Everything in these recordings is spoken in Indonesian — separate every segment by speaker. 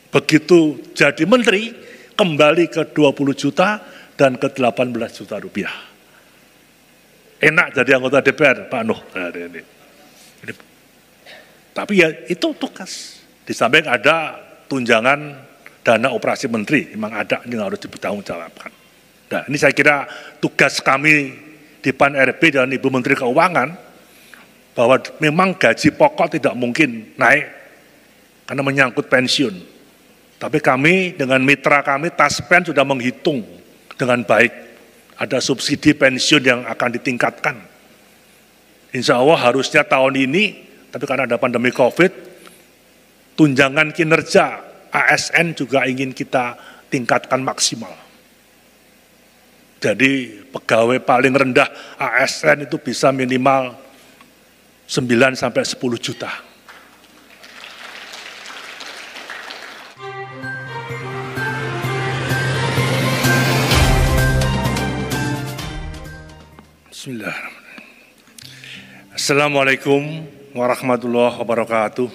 Speaker 1: Begitu jadi menteri, kembali ke 20 juta dan ke 18 juta rupiah. Enak jadi anggota DPR, Pak Nuh. Tapi ya itu tugas. Di samping ada tunjangan dana operasi menteri, memang ada yang harus dipertanggungjawabkan. Nah, ini saya kira tugas kami di PAN RB dan Ibu Menteri Keuangan, bahwa memang gaji pokok tidak mungkin naik karena menyangkut pensiun. Tapi kami dengan mitra kami Taspen sudah menghitung dengan baik, ada subsidi pensiun yang akan ditingkatkan. Insya Allah harusnya tahun ini, tapi karena ada pandemi COVID, tunjangan kinerja ASN juga ingin kita tingkatkan maksimal. Jadi pegawai paling rendah ASN itu bisa minimal 9 sampai 10 juta. Bismillahirrahmanirrahim. Assalamualaikum warahmatullahi wabarakatuh.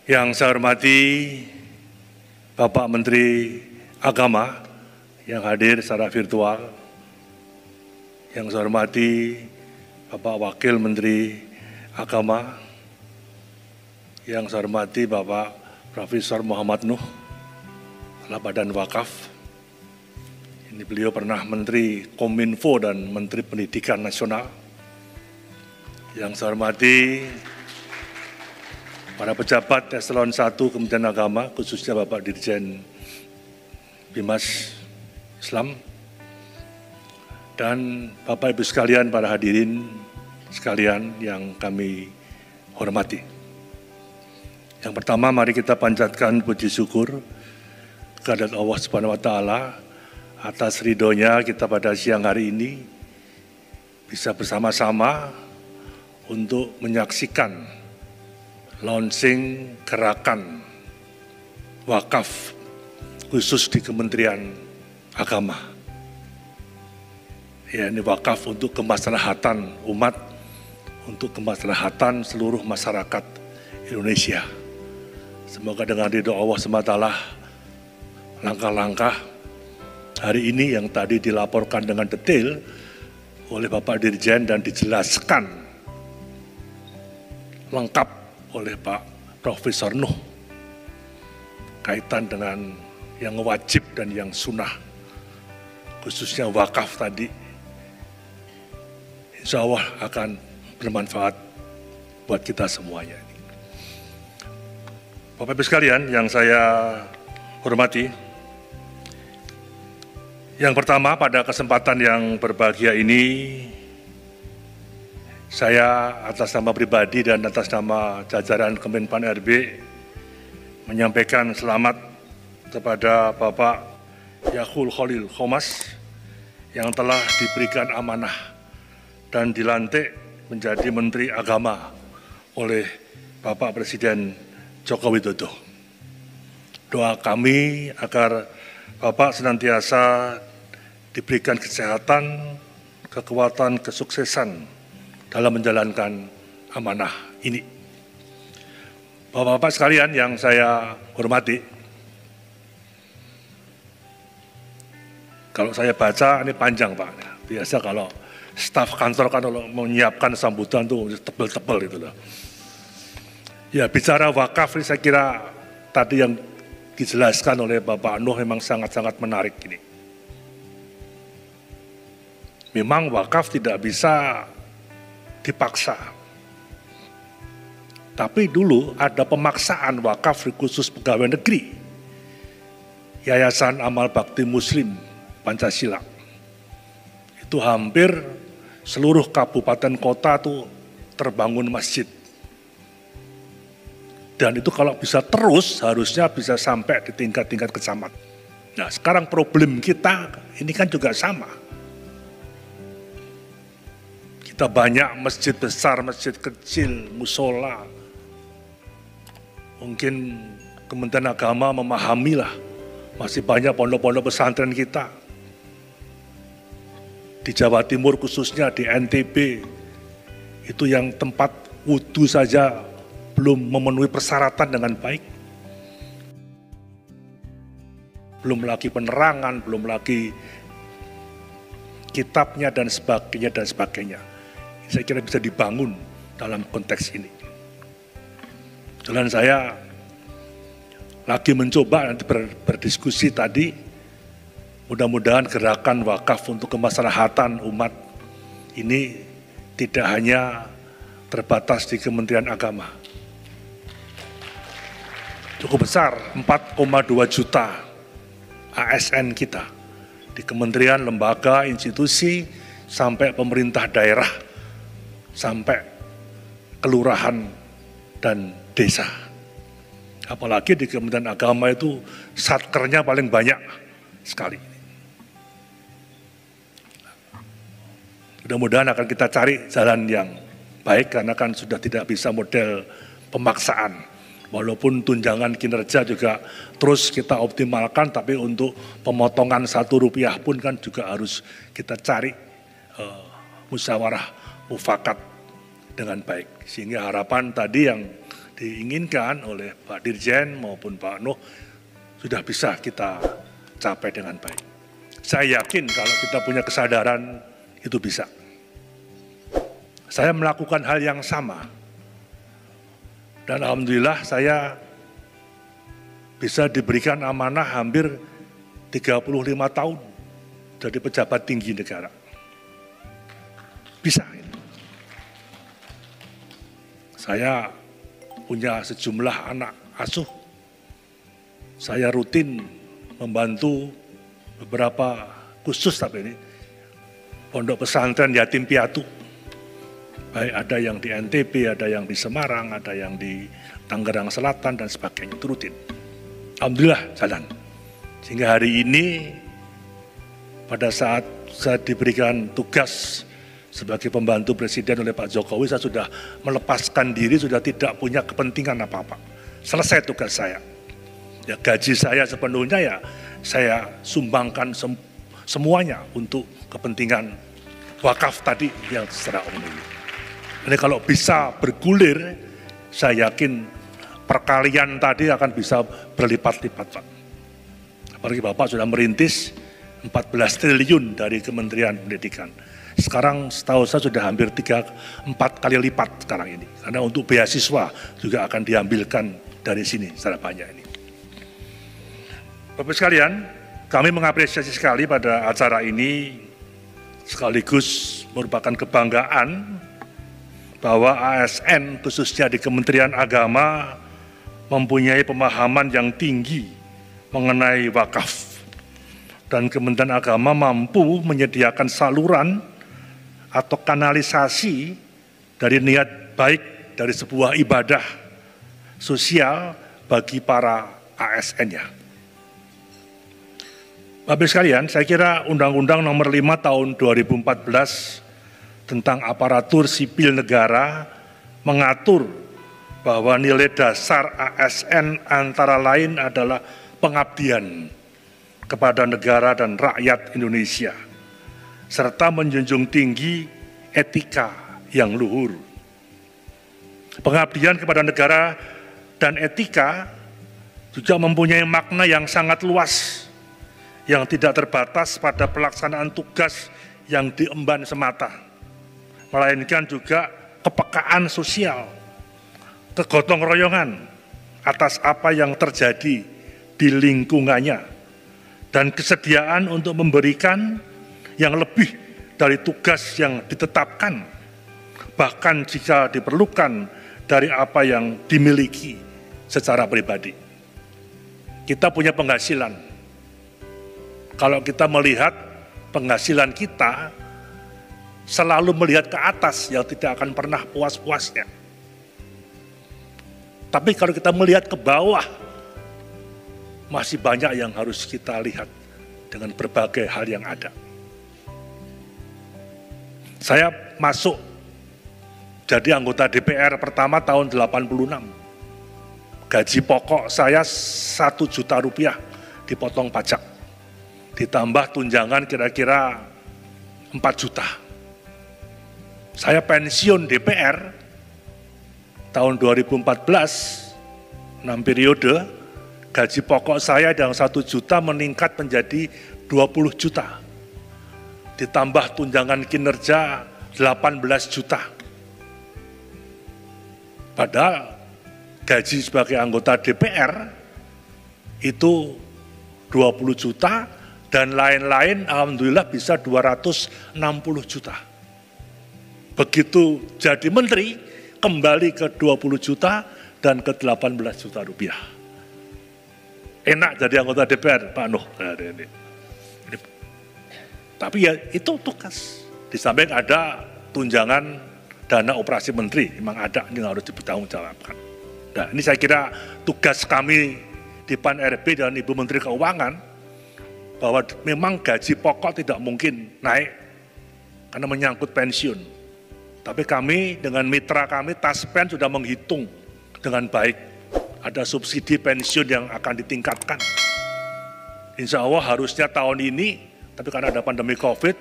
Speaker 1: Yang saya hormati Bapak Menteri Agama yang hadir secara virtual, yang saya hormati Bapak Wakil Menteri Agama, yang saya hormati Bapak Profesor Muhammad Nuh, Kepala Badan Wakaf. Ini beliau pernah Menteri Kominfo dan Menteri Pendidikan Nasional. Yang saya hormati para pejabat Eselon 1 Kementerian Agama, khususnya Bapak Dirjen Bimas Islam, dan Bapak Ibu sekalian, para hadirin sekalian yang kami hormati. Yang pertama, mari kita panjatkan puji syukur kehadirat Allah Subhanahu wa Ta'ala atas ridhonya kita pada siang hari ini bisa bersama-sama untuk menyaksikan launching gerakan wakaf khusus di Kementerian Agama. Ya, ini wakaf untuk kemaslahatan umat, untuk kemaslahatan seluruh masyarakat Indonesia. Semoga dengan ridho Allah SWT, langkah-langkah hari ini yang tadi dilaporkan dengan detail oleh Bapak Dirjen dan dijelaskan lengkap oleh Pak Profesor Nuh kaitan dengan yang wajib dan yang sunnah, khususnya wakaf tadi, insya Allah akan bermanfaat buat kita semuanya. Bapak Ibu sekalian yang saya hormati, yang pertama pada kesempatan yang berbahagia ini, saya atas nama pribadi dan atas nama jajaran Kemenpan RB menyampaikan selamat kepada Bapak Yahul Khalil Khomas yang telah diberikan amanah dan dilantik menjadi Menteri Agama oleh Bapak Presiden Joko Widodo. Doa kami agar Bapak senantiasa diberikan kesehatan, kekuatan, kesuksesan dalam menjalankan amanah ini. Bapak-bapak sekalian yang saya hormati, kalau saya baca ini panjang Pak. Biasa kalau staf kantor kan kalau menyiapkan sambutan tuh tebel-tebel gitu loh. Ya, bicara wakaf ini saya kira tadi yang dijelaskan oleh Bapak Nuh memang sangat-sangat menarik ini. Memang wakaf tidak bisa dipaksa. Tapi dulu ada pemaksaan wakaf khusus pegawai negeri. Yayasan Amal Bakti Muslim Pancasila. Itu hampir seluruh kabupaten kota tuh terbangun masjid. Dan itu kalau bisa terus harusnya bisa sampai di tingkat-tingkat kecamatan. Nah, sekarang problem kita ini kan juga sama. Kita banyak masjid besar, masjid kecil, musola. Mungkin Kementerian Agama memahamilah masih banyak pondok-pondok pesantren kita. Di Jawa Timur khususnya di NTB, itu yang tempat wudhu saja belum memenuhi persyaratan dengan baik. belum lagi penerangan, belum lagi kitabnya dan sebagainya dan sebagainya. Saya kira bisa dibangun dalam konteks ini. Dan saya lagi mencoba nanti berdiskusi tadi, mudah-mudahan gerakan wakaf untuk kemaslahatan umat ini tidak hanya terbatas di Kementerian Agama. Cukup besar, 4,2 juta ASN kita di kementerian, lembaga, institusi, sampai pemerintah daerah, sampai kelurahan dan desa. Apalagi di Kementerian Agama itu satkernya paling banyak sekali. Mudah-mudahan akan kita cari jalan yang baik, karena kan sudah tidak bisa model pemaksaan. Walaupun tunjangan kinerja juga terus kita optimalkan, tapi untuk pemotongan Rp1 pun kan juga harus kita cari musyawarah mufakat dengan baik. Sehingga harapan tadi yang diinginkan oleh Pak Dirjen maupun Pak Nuh sudah bisa kita capai dengan baik. Saya yakin kalau kita punya kesadaran itu bisa. Saya melakukan hal yang sama. Dan alhamdulillah saya bisa diberikan amanah hampir 35 tahun jadi pejabat tinggi negara. Bisa. Saya punya sejumlah anak asuh. Saya rutin membantu beberapa khusus tapi ini pondok pesantren yatim piatu. Baik ada yang di NTB, ada yang di Semarang, ada yang di Tangerang Selatan dan sebagainya, itu rutin. Alhamdulillah jalan. Sehingga hari ini pada saat saya diberikan tugas sebagai pembantu presiden oleh Pak Jokowi, saya sudah melepaskan diri, sudah tidak punya kepentingan apa-apa. Selesai tugas saya. Ya, gaji saya sepenuhnya ya saya sumbangkan semuanya untuk kepentingan wakaf tadi yang secara umum ini. Ini kalau bisa bergulir, saya yakin perkalian tadi akan bisa berlipat-lipat, Pak. Apalagi Bapak sudah merintis 14 triliun dari Kementerian Pendidikan. Sekarang setahu saya sudah hampir 3-4 kali lipat sekarang ini. Karena untuk beasiswa juga akan diambilkan dari sini secara banyak ini. Bapak sekalian, kami mengapresiasi sekali pada acara ini, sekaligus merupakan kebanggaan bahwa ASN khususnya di Kementerian Agama mempunyai pemahaman yang tinggi mengenai wakaf. Dan Kementerian Agama mampu menyediakan saluran atau kanalisasi dari niat baik dari sebuah ibadah sosial bagi para ASN-nya. Bapak sekalian, saya kira Undang-Undang Nomor 5 Tahun 2014 tentang aparatur sipil negara mengatur bahwa nilai dasar ASN antara lain adalah pengabdian kepada negara dan rakyat Indonesia, serta menjunjung tinggi etika yang luhur. Pengabdian kepada negara dan etika juga mempunyai makna yang sangat luas, yang tidak terbatas pada pelaksanaan tugas yang diemban semata, melainkan juga kepekaan sosial, kegotong royongan atas apa yang terjadi di lingkungannya, dan kesediaan untuk memberikan yang lebih dari tugas yang ditetapkan, bahkan jika diperlukan dari apa yang dimiliki secara pribadi. Kita punya penghasilan. Kalau kita melihat penghasilan kita, selalu melihat ke atas yang tidak akan pernah puas-puasnya. Tapi kalau kita melihat ke bawah, masih banyak yang harus kita lihat dengan berbagai hal yang ada. Saya masuk jadi anggota DPR pertama tahun 86. Gaji pokok saya Rp1 juta dipotong pajak. Ditambah tunjangan kira-kira 4 juta. Saya pensiun DPR tahun 2014, 6 periode, gaji pokok saya yang 1 juta meningkat menjadi 20 juta. Ditambah tunjangan kinerja 18 juta. Padahal gaji sebagai anggota DPR itu 20 juta dan lain-lain alhamdulillah bisa 260 juta. Begitu jadi menteri kembali ke 20 juta dan ke 18 juta rupiah. Enak jadi anggota DPR, Pak Nuh. Tapi ya itu tugas. Di samping ada tunjangan dana operasi menteri, memang ada yang harus dipertanggungjawabkan. Nah, ini saya kira tugas kami di PAN RB dan Ibu Menteri Keuangan, bahwa memang gaji pokok tidak mungkin naik karena menyangkut pensiun. Tapi kami dengan mitra kami Taspen sudah menghitung dengan baik. Ada subsidi pensiun yang akan ditingkatkan. Insya Allah harusnya tahun ini, tapi karena ada pandemi COVID,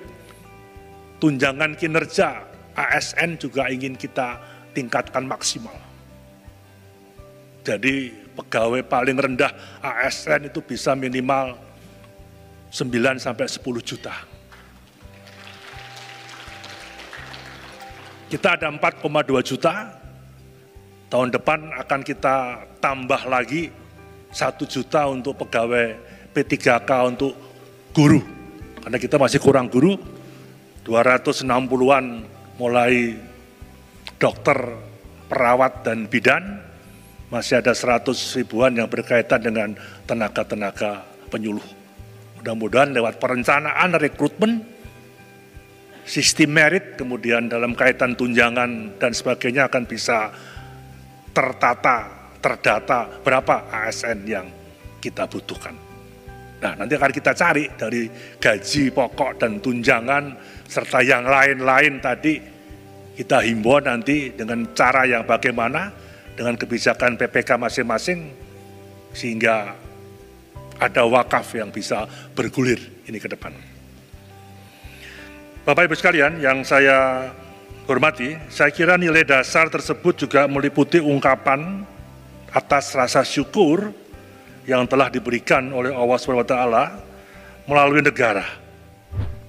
Speaker 1: tunjangan kinerja ASN juga ingin kita tingkatkan maksimal. Jadi pegawai paling rendah ASN itu bisa minimal 9 sampai 10 juta. Kita ada 4,2 juta, tahun depan akan kita tambah lagi 1 juta untuk pegawai P3K untuk guru. Karena kita masih kurang guru, 260-an mulai dokter, perawat, dan bidan, masih ada 100 ribuan yang berkaitan dengan tenaga-tenaga penyuluh. Mudah-mudahan lewat perencanaan rekrutmen, sistem merit, kemudian dalam kaitan tunjangan dan sebagainya akan bisa tertata, terdata berapa ASN yang kita butuhkan. Nah, nanti akan kita cari dari gaji pokok dan tunjangan serta yang lain-lain tadi, kita himbau nanti dengan cara yang bagaimana, dengan kebijakan PPK masing-masing, sehingga ada wakaf yang bisa bergulir ini ke depan. Bapak Ibu sekalian yang saya hormati, saya kira nilai dasar tersebut juga meliputi ungkapan atas rasa syukur yang telah diberikan oleh Allah SWT melalui negara.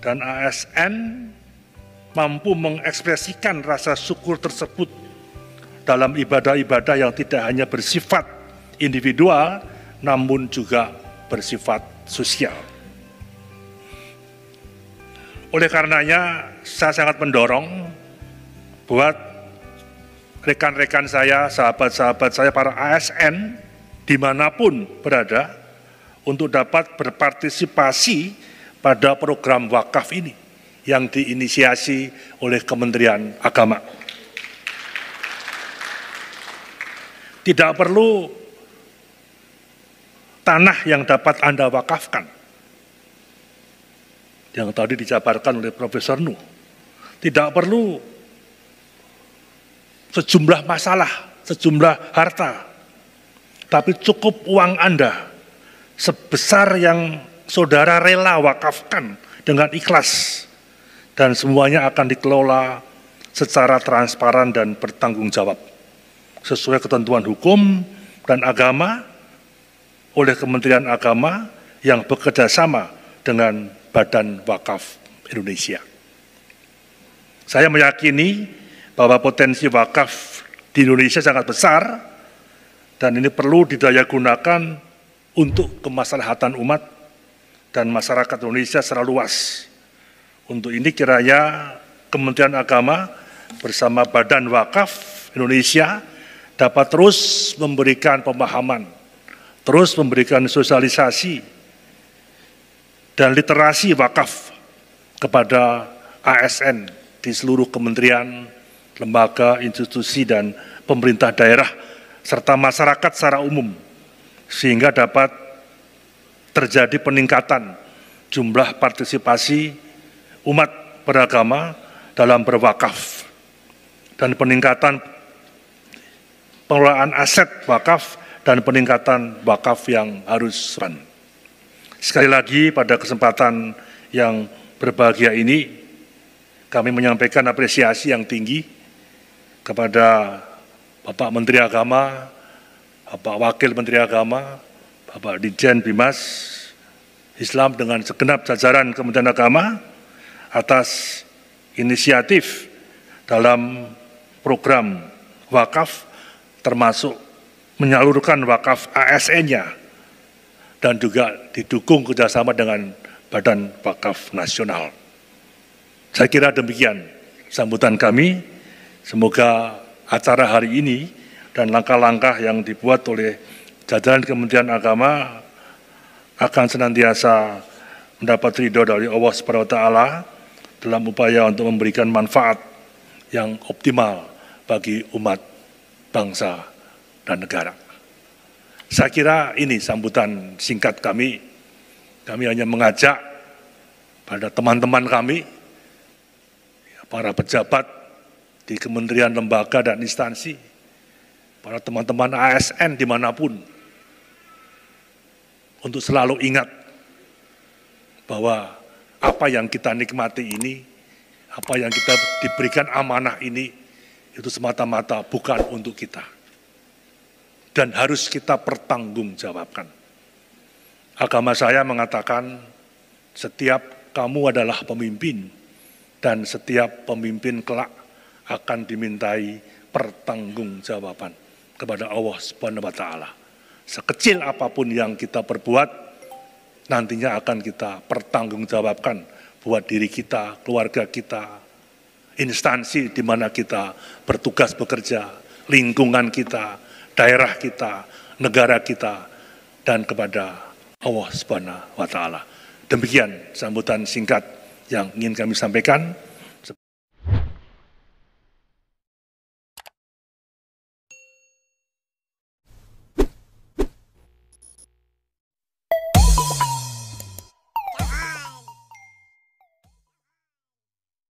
Speaker 1: Dan ASN mampu mengekspresikan rasa syukur tersebut dalam ibadah-ibadah yang tidak hanya bersifat individual, namun juga bersifat sosial. Oleh karenanya, saya sangat mendorong buat rekan-rekan saya, sahabat-sahabat saya, para ASN, dimanapun berada, untuk dapat berpartisipasi pada program wakaf ini, yang diinisiasi oleh Kementerian Agama. Tidak perlu tanah yang dapat Anda wakafkan, yang tadi dijabarkan oleh Profesor Nuh. Tidak perlu sejumlah masalah, sejumlah harta, tapi cukup uang Anda sebesar yang saudara rela wakafkan dengan ikhlas, dan semuanya akan dikelola secara transparan dan bertanggung jawab sesuai ketentuan hukum dan agama oleh Kementerian Agama yang bekerja sama dengan Badan Wakaf Indonesia. Saya meyakini bahwa potensi wakaf di Indonesia sangat besar dan ini perlu didayagunakan untuk kemaslahatan umat dan masyarakat Indonesia secara luas. Untuk ini kiranya Kementerian Agama bersama Badan Wakaf Indonesia dapat terus memberikan pemahaman, terus memberikan sosialisasi dan literasi wakaf kepada ASN di seluruh kementerian, lembaga, institusi, dan pemerintah daerah, serta masyarakat secara umum, sehingga dapat terjadi peningkatan jumlah partisipasi umat beragama dalam berwakaf, dan peningkatan pengelolaan aset wakaf, dan peningkatan wakaf yang harus run. Sekali lagi pada kesempatan yang berbahagia ini, kami menyampaikan apresiasi yang tinggi kepada Bapak Menteri Agama, Bapak Wakil Menteri Agama, Bapak Dirjen Bimas Islam dengan segenap jajaran Kementerian Agama atas inisiatif dalam program wakaf termasuk menyalurkan wakaf ASN-nya dan juga didukung kerjasama dengan Badan Wakaf Nasional. Saya kira demikian sambutan kami. Semoga acara hari ini dan langkah-langkah yang dibuat oleh jajaran Kementerian Agama akan senantiasa mendapat ridho dari Allah Subhanahu wa Ta'ala dalam upaya untuk memberikan manfaat yang optimal bagi umat, bangsa, dan negara. Saya kira ini sambutan singkat kami. Kami hanya mengajak pada teman-teman kami, para pejabat di kementerian, lembaga, dan instansi, para teman-teman ASN dimanapun, untuk selalu ingat bahwa apa yang kita nikmati ini, apa yang kita diberikan amanah ini, itu semata-mata bukan untuk kita. Dan harus kita pertanggungjawabkan. Agama saya mengatakan, setiap kamu adalah pemimpin, dan setiap pemimpin kelak akan dimintai pertanggungjawaban kepada Allah Subhanahu wa Ta'ala. Sekecil apapun yang kita perbuat, nantinya akan kita pertanggungjawabkan buat diri kita, keluarga kita, instansi di mana kita bertugas bekerja, lingkungan kita, daerah kita, negara kita, dan kepada Allah Subhanahu wa Ta'ala. Demikian sambutan singkat yang ingin kami sampaikan.